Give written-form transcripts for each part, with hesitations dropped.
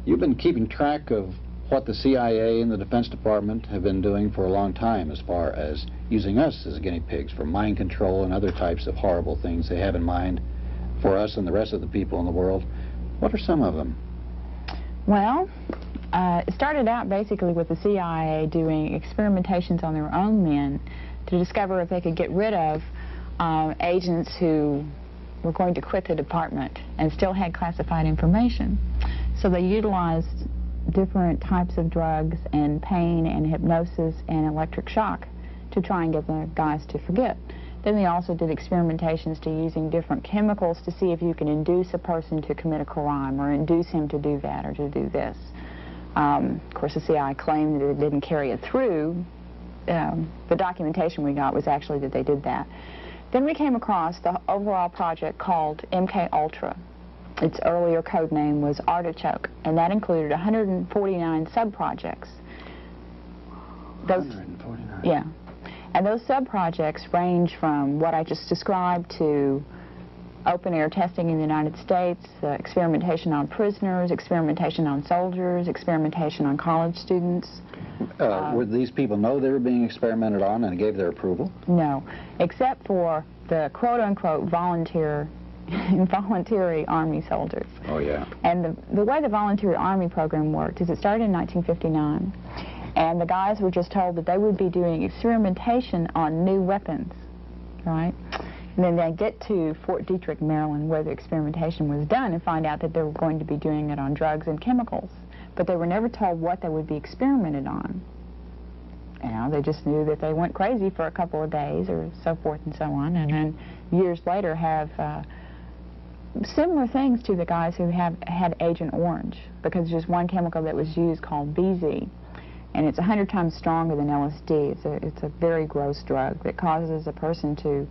You've been keeping track of what the CIA and the Defense Department have been doing for a long time as far as using us as guinea pigs for mind control and other types of horrible things they have in mind for us and the rest of the people in the world. What are some of them? Well, it started out basically with the CIA doing experimentations on their own men to discover if they could get rid of agents who were going to quit the department and still had classified information. So they utilized different types of drugs and pain and hypnosis and electric shock to try and get the guys to forget. Then they also did experimentations to using different chemicals to see if you can induce a person to commit a crime or induce him to do that or to do this. Of course, the CIA claimed that it didn't carry it through. The documentation we got was actually that they did that. Then we came across the overall project called MK Ultra. Its earlier code name was Artichoke, and that included 149 sub-projects. 149? Yeah. And those sub-projects range from what I just described to open-air testing in the United States, experimentation on prisoners, experimentation on soldiers, experimentation on college students. Would these people know they were being experimented on and gave their approval? No, except for the quote-unquote voluntary Army soldiers. Oh, yeah. And the way the voluntary Army program worked is it started in 1959, and the guys were just told that they would be doing experimentation on new weapons, right? And then they get to Fort Detrick, Maryland, where the experimentation was done, and find out that they were going to be doing it on drugs and chemicals. But they were never told what they would be experimented on. You know, they just knew that they went crazy for a couple of days or so forth and so on, and then years later have similar things to the guys who have had Agent Orange, because there's one chemical that was used called BZ, and it's 100 times stronger than LSD. It's a very gross drug that causes a person to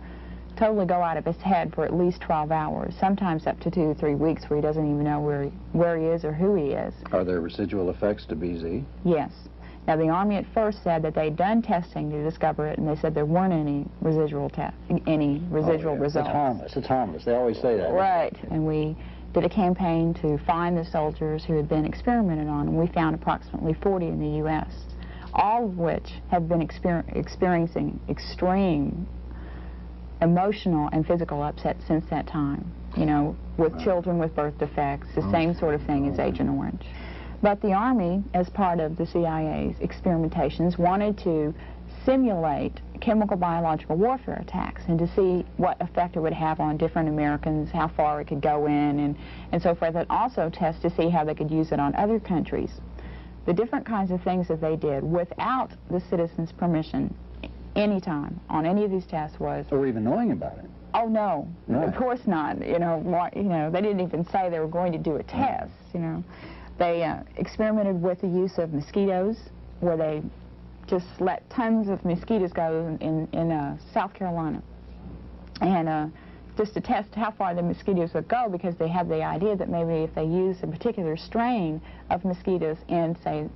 totally go out of his head for at least 12 hours, sometimes up to 2 to 3 weeks, where he doesn't even know where he is or who he is. Are there residual effects to BZ? Yes. Now, the Army at first said that they'd done testing to discover it, and they said there weren't any residual results. It's harmless. It's harmless. They always say that. Right. And we did a campaign to find the soldiers who had been experimented on, and we found approximately 40 in the U.S., all of which have been experiencing extreme emotional and physical upset since that time, you know, with children with birth defects, the same sort of thing as Agent Orange. But the Army, as part of the CIA's experimentations, wanted to simulate chemical biological warfare attacks and to see what effect it would have on different Americans, how far it could go in, and so forth, and also test to see how they could use it on other countries. The different kinds of things that they did without the citizens' permission anytime on any of these tests was... Or even knowing about it? Oh, no. Right. Of course not. You know, they didn't even say they were going to do a test, you know. They experimented with the use of mosquitoes, where they just let tons of mosquitoes go in South Carolina. And just to test how far the mosquitoes would go, because they had the idea that maybe if they used a particular strain of mosquitoes in, say,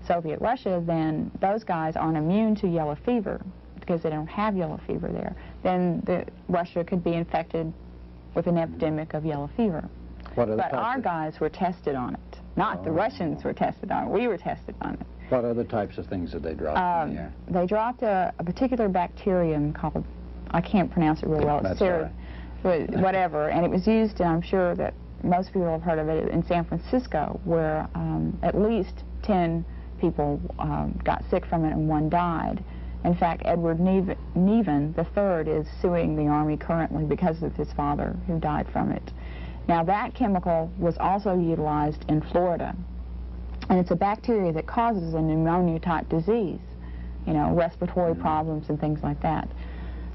Soviet Russia, then those guys aren't immune to yellow fever, because they don't have yellow fever there. Then Russia could be infected with an epidemic of yellow fever. But our guys were tested on it. Not the Russians were tested on it. We were tested on it. What other types of things did they drop in the air? They dropped a particular bacterium called, I can't pronounce it real well. That's all right. Whatever. And it was used, and I'm sure that most people have heard of it, in San Francisco, where at least 10 people got sick from it and 1 died. In fact, Edward Neven III is suing the Army currently because of his father, who died from it. Now, that chemical was also utilized in Florida, and it's a bacteria that causes a pneumonia-type disease, you know, respiratory problems and things like that.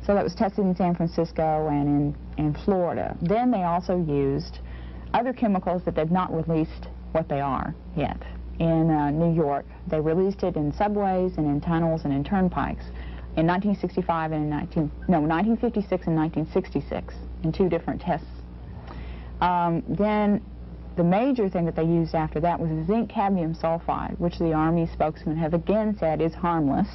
So that was tested in San Francisco and in Florida. Then they also used other chemicals that they've not released what they are yet. In New York, they released it in subways and in tunnels and in turnpikes in 1965 and 1956 and 1966 in 2 different tests. Then the major thing that they used after that was zinc cadmium sulfide, which the Army spokesman have again said is harmless,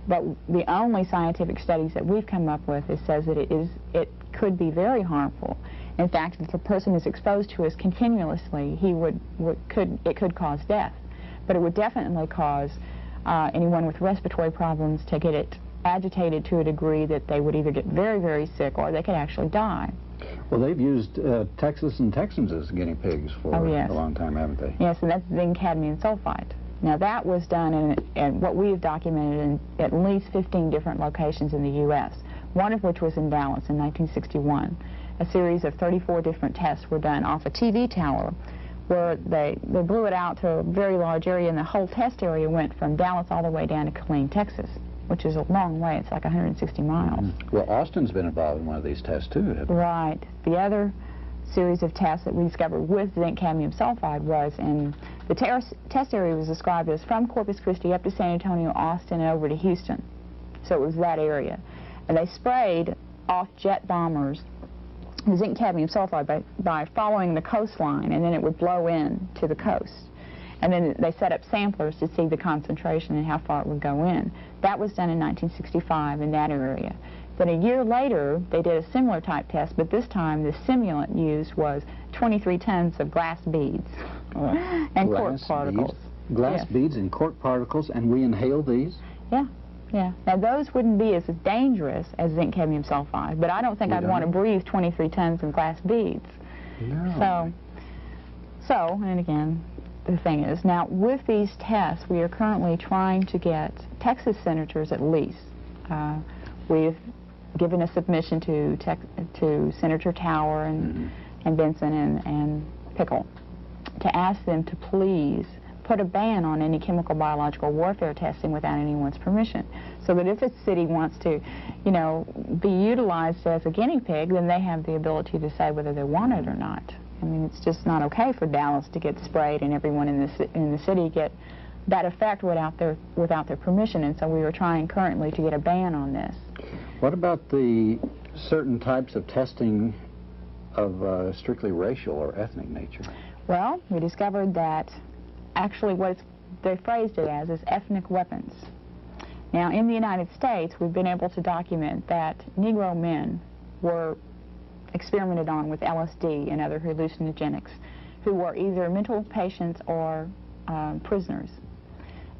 but the only scientific studies that we've come up with says that it could be very harmful. In fact, if a person is exposed to it continuously, it could cause death. But it would definitely cause anyone with respiratory problems to get it agitated to a degree that they would either get very, very sick or they could actually die. Well, they've used Texas and Texans as guinea pigs for a long time, haven't they? Yes, and that's zinc cadmium sulfide. Now, that was done in what we have documented in at least 15 different locations in the U.S., one of which was in Dallas in 1961. A series of 34 different tests were done off a TV tower where they blew it out to a very large area, and the whole test area went from Dallas all the way down to Killeen, Texas, which is a long way. It's like 160 miles. Well, Austin's been involved in one of these tests, too. Right. The other series of tests that we discovered with zinc cadmium sulfide was in the test area was described as from Corpus Christi up to San Antonio, Austin, and over to Houston. So it was that area. And they sprayed off jet bombers the zinc cadmium sulfide by following the coastline, and then it would blow in to the coast. And then they set up samplers to see the concentration and how far it would go in. That was done in 1965 in that area. Then a year later, they did a similar type test, but this time the simulant used was 23 tons of glass beads and cork particles. Glass beads and cork particles, and we inhale these? Yeah. Yeah. Now, those wouldn't be as dangerous as zinc cadmium sulfide, but I don't think I'd want to breathe 23 tons of glass beads. No. So, and again, the thing is, now with these tests, we are currently trying to get Texas senators at least. We've given a submission to Senator Tower and Benson and Pickle to ask them to please put a ban on any chemical biological warfare testing without anyone's permission, so that if a city wants to, you know, be utilized as a guinea pig, then they have the ability to say whether they want it or not. I mean, it's just not okay for Dallas to get sprayed and everyone in the city get that effect without their permission, and so we are trying currently to get a ban on this. What about the certain types of testing of strictly racial or ethnic nature? Well, we discovered that actually what they phrased it as is ethnic weapons. Now, in the United States, we've been able to document that Negro men were experimented on with LSD and other hallucinogenics who were either mental patients or prisoners.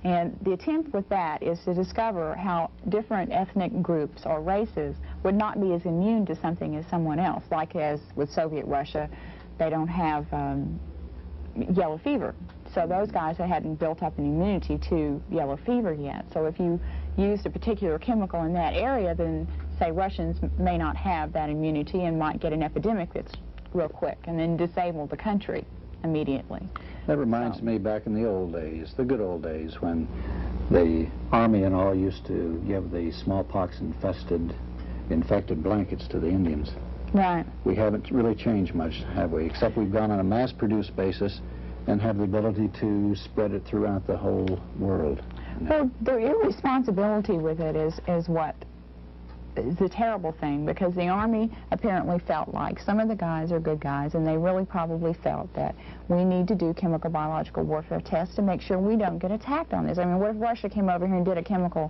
And the attempt with that is to discover how different ethnic groups or races would not be as immune to something as someone else. Like as with Soviet Russia, they don't have yellow fever. So those guys hadn't built up an immunity to yellow fever yet. So if you used a particular chemical in that area, then say Russians may not have that immunity and might get an epidemic that's real quick and then disable the country immediately. That reminds me back in the old days, the good old days, when the Army and all used to give the smallpox infected blankets to the Indians. Right. We haven't really changed much, have we? Except we've gone on a mass-produced basis and have the ability to spread it throughout the whole world. Well, the irresponsibility with it is what is the terrible thing, because the Army apparently felt like some of the guys are good guys, and they really probably felt that we need to do chemical biological warfare tests to make sure we don't get attacked on this. I mean, what if Russia came over here and did a chemical,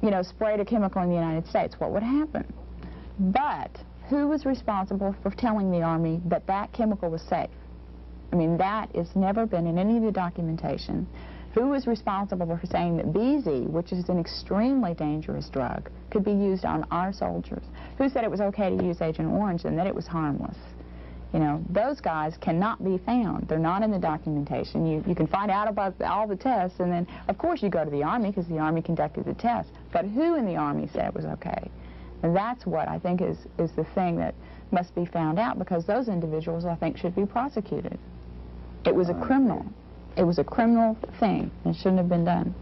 you know, sprayed a chemical in the United States? What would happen? But who was responsible for telling the Army that that chemical was safe? I mean, that has never been in any of the documentation. Who was responsible for saying that BZ, which is an extremely dangerous drug, could be used on our soldiers? Who said it was okay to use Agent Orange and that it was harmless? You know, those guys cannot be found. They're not in the documentation. You can find out about all the tests, and then, of course, you go to the Army because the Army conducted the test. But who in the Army said it was okay? And that's what I think is the thing that must be found out, because those individuals, I think, should be prosecuted. It was a criminal. It was a criminal thing. It shouldn't have been done.